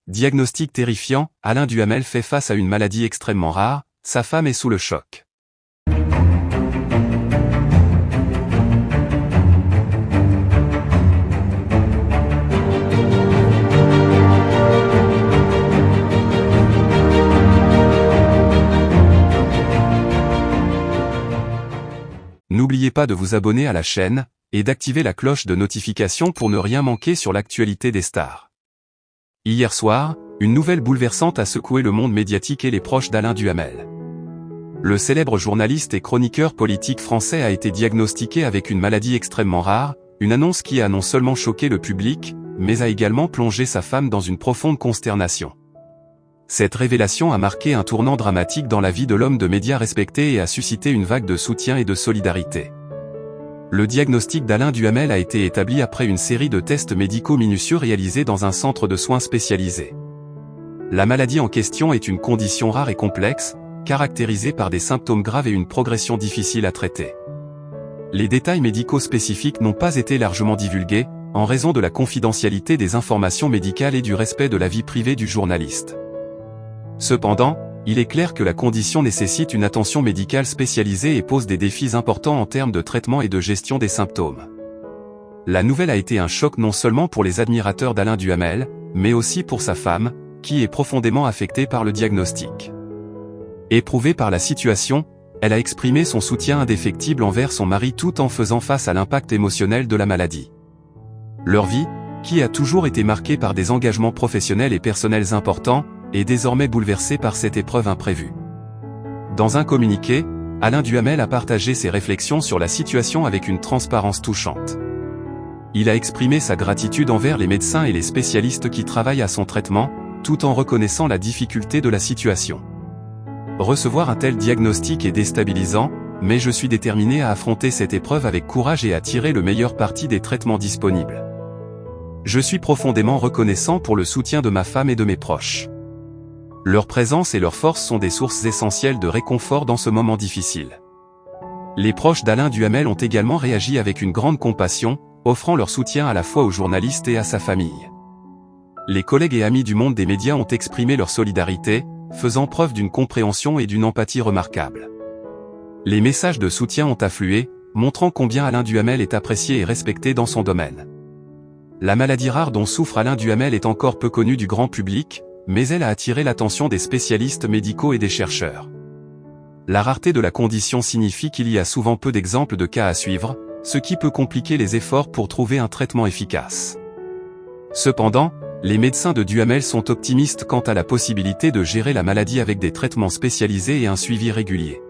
Diagnostic terrifiant, Alain Duhamel fait face à une maladie extrêmement rare, sa femme est sous le choc. N'oubliez pas de vous abonner à la chaîne, et d'activer la cloche de notification pour ne rien manquer sur l'actualité des stars. Hier soir, une nouvelle bouleversante a secoué le monde médiatique et les proches d'Alain Duhamel. Le célèbre journaliste et chroniqueur politique français a été diagnostiqué avec une maladie extrêmement rare, une annonce qui a non seulement choqué le public, mais a également plongé sa femme dans une profonde consternation. Cette révélation a marqué un tournant dramatique dans la vie de l'homme de médias respecté et a suscité une vague de soutien et de solidarité. Le diagnostic d'Alain Duhamel a été établi après une série de tests médicaux minutieux réalisés dans un centre de soins spécialisé. La maladie en question est une condition rare et complexe, caractérisée par des symptômes graves et une progression difficile à traiter. Les détails médicaux spécifiques n'ont pas été largement divulgués, en raison de la confidentialité des informations médicales et du respect de la vie privée du journaliste. Cependant, il est clair que la condition nécessite une attention médicale spécialisée et pose des défis importants en termes de traitement et de gestion des symptômes. La nouvelle a été un choc non seulement pour les admirateurs d'Alain Duhamel, mais aussi pour sa femme, qui est profondément affectée par le diagnostic. Éprouvée par la situation, elle a exprimé son soutien indéfectible envers son mari tout en faisant face à l'impact émotionnel de la maladie. Leur vie, qui a toujours été marquée par des engagements professionnels et personnels importants, est désormais bouleversée par cette épreuve imprévue. Dans un communiqué, Alain Duhamel a partagé ses réflexions sur la situation avec une transparence touchante. Il a exprimé sa gratitude envers les médecins et les spécialistes qui travaillent à son traitement, tout en reconnaissant la difficulté de la situation. Recevoir un tel diagnostic est déstabilisant, mais je suis déterminé à affronter cette épreuve avec courage et à tirer le meilleur parti des traitements disponibles. Je suis profondément reconnaissant pour le soutien de ma femme et de mes proches. Leur présence et leur force sont des sources essentielles de réconfort dans ce moment difficile. Les proches d'Alain Duhamel ont également réagi avec une grande compassion, offrant leur soutien à la fois aux journalistes et à sa famille. Les collègues et amis du monde des médias ont exprimé leur solidarité, faisant preuve d'une compréhension et d'une empathie remarquables. Les messages de soutien ont afflué, montrant combien Alain Duhamel est apprécié et respecté dans son domaine. La maladie rare dont souffre Alain Duhamel est encore peu connue du grand public, mais elle a attiré l'attention des spécialistes médicaux et des chercheurs. La rareté de la condition signifie qu'il y a souvent peu d'exemples de cas à suivre, ce qui peut compliquer les efforts pour trouver un traitement efficace. Cependant, les médecins de Duhamel sont optimistes quant à la possibilité de gérer la maladie avec des traitements spécialisés et un suivi régulier.